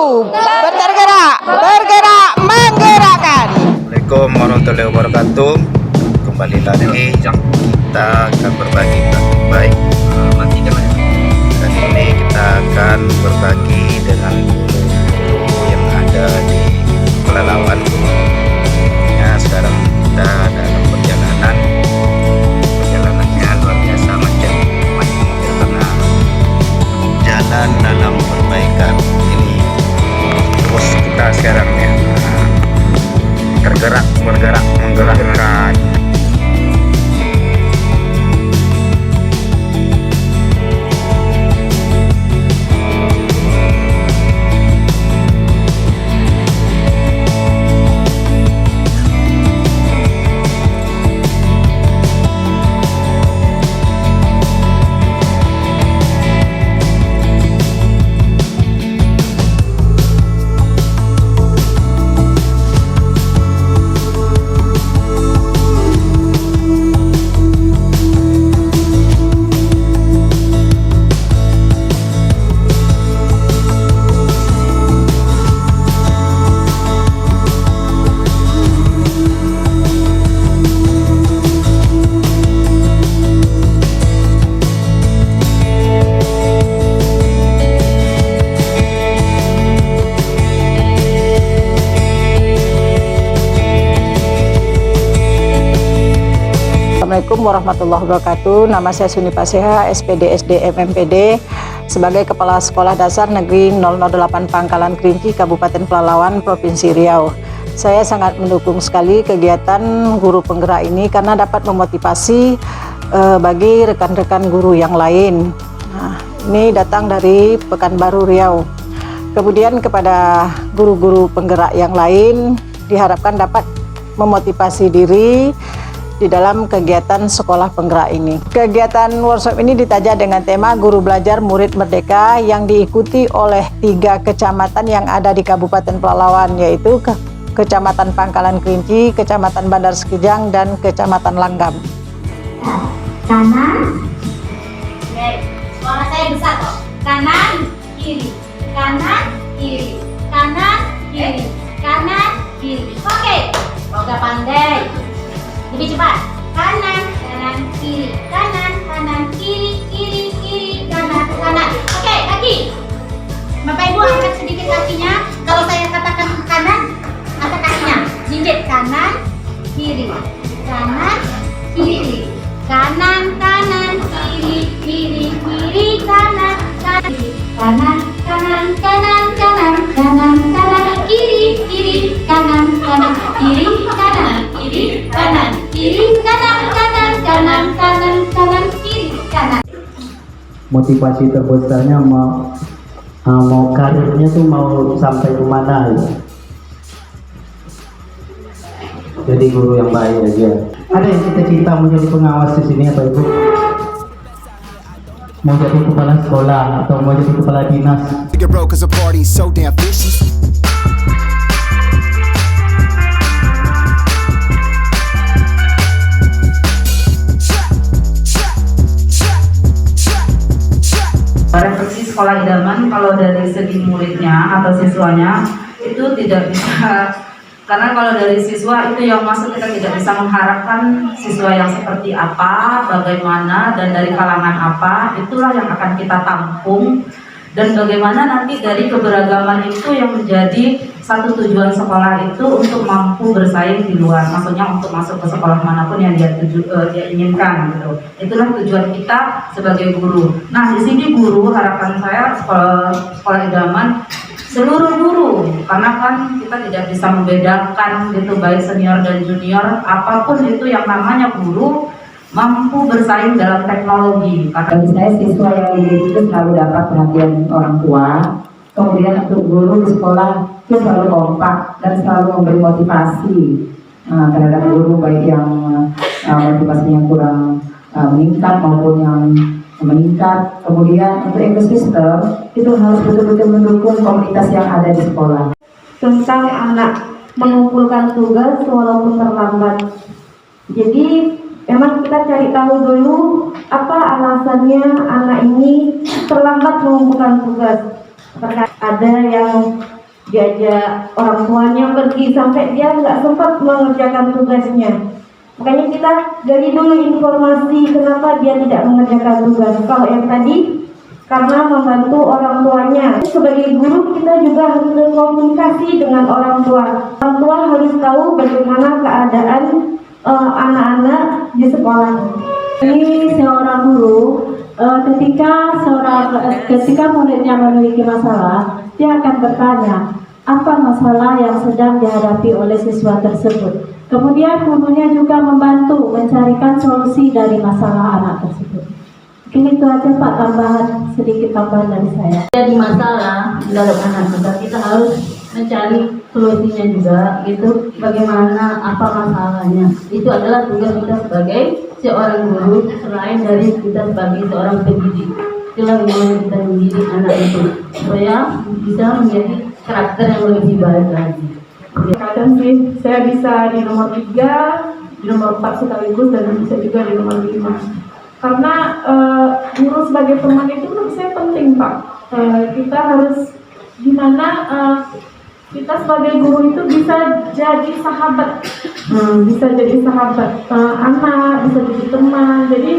bergerak, bergerak, menggerakkan. Assalamualaikum warahmatullahi wabarakatuh. Kembali lagi kita akan berbagi baik. Kali ini kita akan berbagi dengan guru yang ada di Pelalawan. Ya, sekarang kita dalam perjalanannya luar biasa macam karena jalan dalam perbaikan ini. Terus kita sekarang ya bergerak menggerakkan. Assalamualaikum warahmatullahi wabarakatuh. Nama saya Suni Paseha, SPD SDM MPD, sebagai Kepala Sekolah Dasar Negeri 008 Pangkalan Kerinci, Kabupaten Pelalawan, Provinsi Riau. Saya sangat mendukung sekali kegiatan guru penggerak ini karena dapat memotivasi bagi rekan-rekan guru yang lain. Nah, ini datang dari Pekanbaru Riau. Kemudian kepada guru-guru penggerak yang lain diharapkan dapat memotivasi diri di dalam kegiatan sekolah penggerak ini. Kegiatan workshop ini ditaja dengan tema Guru Belajar Murid Merdeka yang diikuti oleh 3 kecamatan yang ada di Kabupaten Pelalawan, yaitu Kecamatan Pangkalan Kerinci, Kecamatan Bandar Sekijang, dan Kecamatan Langgam. Kanan, suara saya besar kok. Kanan, kiri, kanan, kiri, kanan, kiri, kanan, kiri. Oke, udah pandai. Lebih cepat. Kanan, kanan, kiri, kanan, kanan, kiri, kiri, kiri, kanan, kanan. Oke, kaki. Bapak Ibu angkat sedikit kakinya. Kalau saya katakan kanan, angkat kakinya. Jinjit kanan, kiri, kanan, kiri, kanan, kanan, kiri, kiri, kiri, kanan, kanan, kanan, kanan, kanan, kanan, kanan, kanan, kiri, kiri, kanan, kanan, kiri, kanan, kiri, kanan, kiri, kanan, kanan, kanan, kanan, kanan, kiri, kanan. Motivasi terbesarnya mau karirnya tuh mau sampai kemana ya? Jadi guru yang baik aja. Ada yang cita-cita mau jadi pengawas di sini apa Ibu? Mau jadi kepala sekolah atau mau jadi kepala dinas? Refleksi sekolah idaman kalau dari segi muridnya atau siswanya itu tidak bisa, karena kalau dari siswa itu yang masuk kita tidak bisa mengharapkan siswa yang seperti apa, bagaimana, dan dari kalangan apa. Itulah yang akan kita tampung, dan bagaimana nanti dari keberagaman itu yang menjadi satu tujuan sekolah itu untuk mampu bersaing di luar, maksudnya untuk masuk ke sekolah manapun yang dia inginkan gitu. Itulah tujuan kita sebagai guru. Nah, di sini guru, harapan saya sekolah idaman seluruh guru, karena kan kita tidak bisa membedakan gitu baik senior dan junior, apapun itu yang namanya guru mampu bersaing dalam teknologi. Bagi saya, siswa yang dididik itu selalu dapat perhatian orang tua. Kemudian untuk guru di sekolah itu selalu kompak dan selalu memberi motivasi terhadap guru, baik yang motivasinya kurang meningkat maupun yang meningkat. Kemudian untuk ekosistem itu harus betul-betul mendukung komunitas yang ada di sekolah. Tentang anak mengumpulkan tugas walaupun terlambat. Jadi memang kita cari tahu dulu apa alasannya anak ini terlambat mengumpulkan tugas. Ada yang diajak orang tuanya pergi sampai dia nggak sempat mengerjakan tugasnya. Makanya kita dari dulu informasi kenapa dia tidak mengerjakan tugas. Kalau yang tadi karena membantu orang tuanya. Sebagai guru kita juga harus berkomunikasi dengan orang tua. Orang tua harus tahu bagaimana keadaan anak-anak di sekolah. Ini seorang guru ketika muridnya memiliki masalah, dia akan bertanya apa masalah yang sedang dihadapi oleh siswa tersebut. Kemudian gurunya juga membantu mencarikan solusi dari masalah anak tersebut. Mungkin itu aja Pak, sedikit tambahan dari saya. Jadi masalah dalam anak kita harus mencari solusinya juga, itu bagaimana, apa masalahnya. Itu adalah tugas kita sebagai seorang guru, selain dari kita sebagai seorang pendidik. Itulah bagaimana kita mendidik anak itu supaya bisa menjadi karakter yang lebih baik lagi. Kadang sih saya bisa di nomor 3, di nomor 4 sekaligus, dan bisa juga di nomor 5. Karena guru sebagai teman itu menurut saya penting Pak. Kita harus gimana kita sebagai guru itu bisa jadi sahabat, anak, bisa jadi teman. Jadi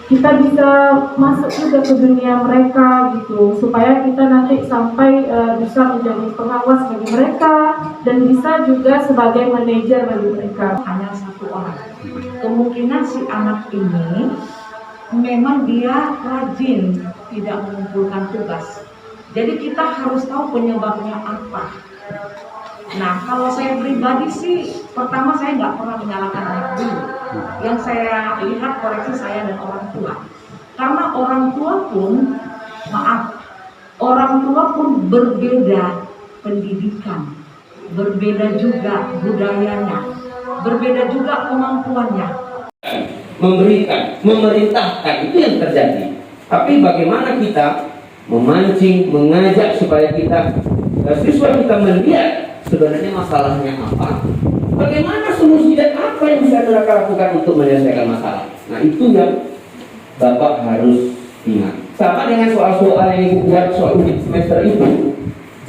kita bisa masuk juga ke dunia mereka gitu, supaya kita nanti sampai bisa menjadi pengawas bagi mereka dan bisa juga sebagai manajer bagi mereka. Hanya satu orang. Kemungkinan si anak ini memang dia rajin tidak mengumpulkan tugas. Jadi kita harus tahu penyebabnya apa. Nah, kalau saya pribadi sih, pertama saya nggak pernah menyalahkan anak dulu. Yang saya lihat koreksi saya dan orang tua. Karena orang tua pun berbeda pendidikan, berbeda juga budayanya, berbeda juga kemampuannya. Memberikan, memerintahkan, itu yang terjadi. Tapi bagaimana kita memancing, mengajak supaya siswa kita melihat sebenarnya masalahnya apa, bagaimana solusi dan apa yang bisa mereka lakukan untuk menyelesaikan masalah. Nah, itu yang Bapak harus ingat. Sama dengan soal-soal yang Ibu buat soal ujian semester itu,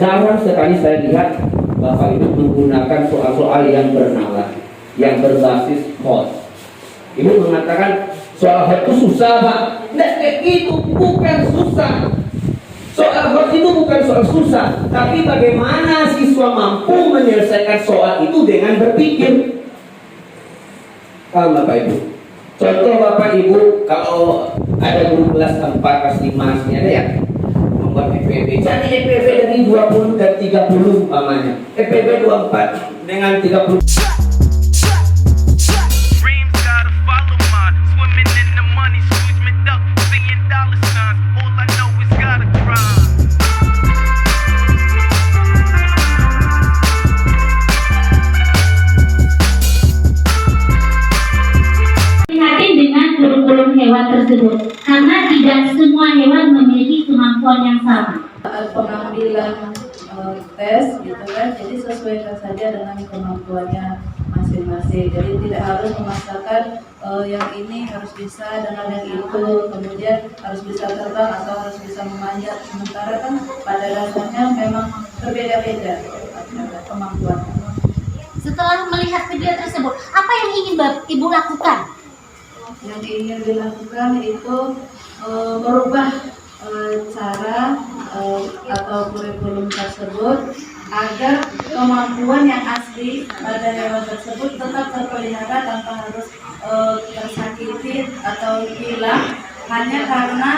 jarang sekali saya lihat Bapak itu menggunakan soal-soal yang bernalar, yang berbasis host. Ibu mengatakan soal host itu susah Pak. Nah, itu bukan susah. Soal host itu bukan soal susah, tapi bagaimana siswa mampu menyelesaikan soal itu dengan berpikir. Paham Bapak Ibu? Contoh Bapak Ibu, kalau ada guru kelas 4, kelas 5, sini ada ya, membuat EPB. Jadi EPB dari 20 dan 30 umpamanya. EPB 24 dengan 30. Hewan tersebut, karena tidak semua hewan memiliki kemampuan yang sama. Pengambilan tes gitu kan, jadi sesuaikan saja dengan kemampuannya masing-masing. Jadi tidak harus memaksakan yang ini harus bisa dengan yang itu, kemudian harus bisa terbang atau harus bisa memanjat. Sementara kan pada dasarnya memang berbeda-beda kemampuan. Setelah melihat video tersebut, apa yang ingin Ibu lakukan? Yang ingin dilakukan itu merubah cara atau kurikulum tersebut agar kemampuan yang asli pada hewan tersebut tetap terpelihara tanpa harus tersakiti atau hilang hanya karena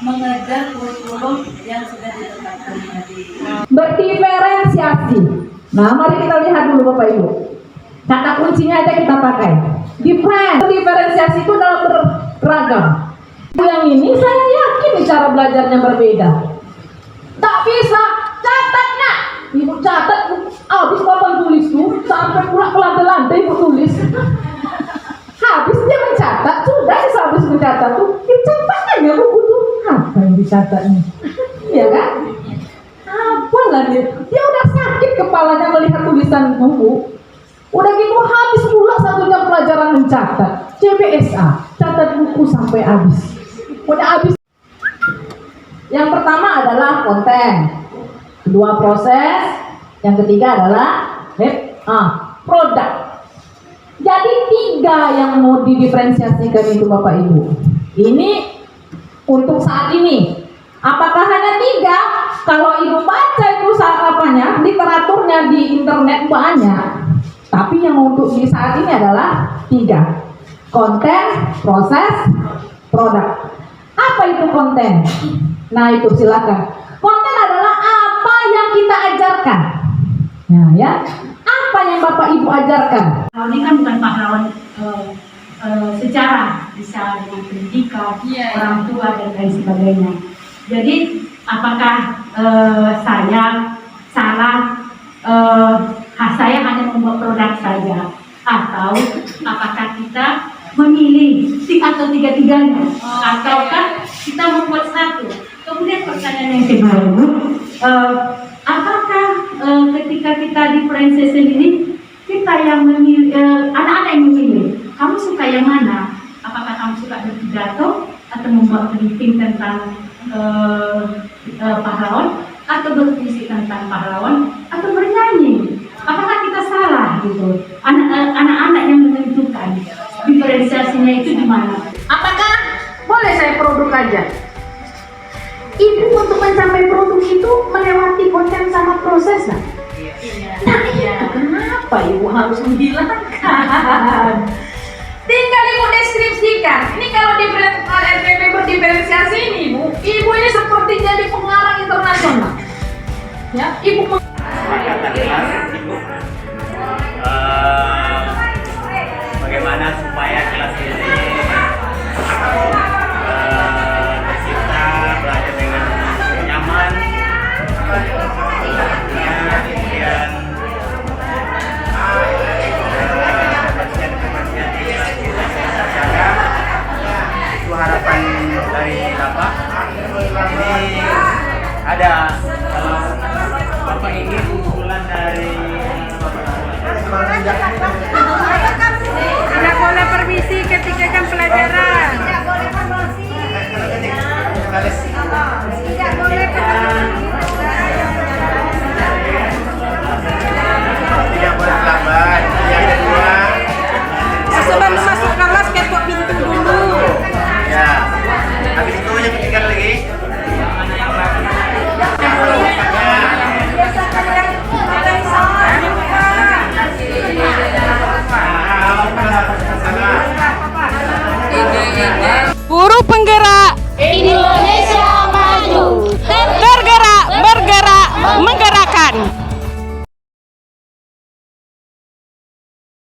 mengejar kurikulum yang sudah ditetapkan tadi. Berdiferensiasi. Nah, mari kita lihat dulu Bapak Ibu. Kata kuncinya aja kita pakai. Diferensiasi itu dalam beragam. Yang ini saya yakin cara belajarnya berbeda. Tak bisa catat nak. Ibu catat, habis papan tulis tuh sampai pula ke lantai-lantai ibu tulis. Habis dia mencatat, sudah habis mencatat tuh dicatat aja buku tuh. Apa yang dicatatnya? Iya kan? Apa lagi? Dia udah sakit kepalanya melihat tulisan buku. Udah gitu habis pula 1 jam pelajaran mencatat. CBSA, catat buku sampai habis. Udah habis. Yang pertama adalah konten. Kedua proses, yang ketiga adalah produk. Jadi 3 yang mau didiferensiasikan itu Bapak Ibu. Ini untuk saat ini. Apakah hanya 3? Kalau Ibu baca itu literaturnya di internet banyak. Tapi yang untuk di saat ini adalah 3. Konten, proses, produk. Apa itu konten? Nah itu silakan. Konten adalah apa yang kita ajarkan. Nah ya, apa yang Bapak Ibu ajarkan? Ini kan bukan pahlawan secara bisa dengan pendidikan, orang tua dan lain sebagainya. Jadi apakah saya salah? Saya hanya membuat produk saja, atau apakah kita memilih atau tiga-tiganya, ataukah kita membuat satu? Kemudian pertanyaan yang kedua, apakah ketika kita diferensiasi ini kita yang memilih, anak-anak yang memilih, kamu suka yang mana? Apakah kamu suka berpidato atau membuat briefing tentang pahlawan, atau berpuisi tentang pahlawan, atau bernyanyi? Apakah kita salah gitu? Anak-anak yang menentukan diferensiasinya itu di mana? Apakah boleh saya produk aja? Ibu untuk mencapai produk itu melewati konten sama proses nah? Nah itu kenapa Ibu harus menghilangkan? Tinggal Ibu deskripsikan. Ini kalau RPP berdiferensiasi ini Ibu ini seperti jadi pengarang internasional. Ya, Ibu bagaimana supaya kelas ini tercipta, belajar dengan nyaman, kemudian itu harapan dari Bapak. Ini ada Bapak ini kumpulan dari Tidak boleh permisi ketika kan pelajaran. Tidak boleh promosi. Tidak boleh tidak boleh lambat. Yang kedua, sebelum masuk kelas ketok pintu dulu. ya, habis itu yang ketiga lagi. Guru penggerak Indonesia maju. bergerak menggerakkan.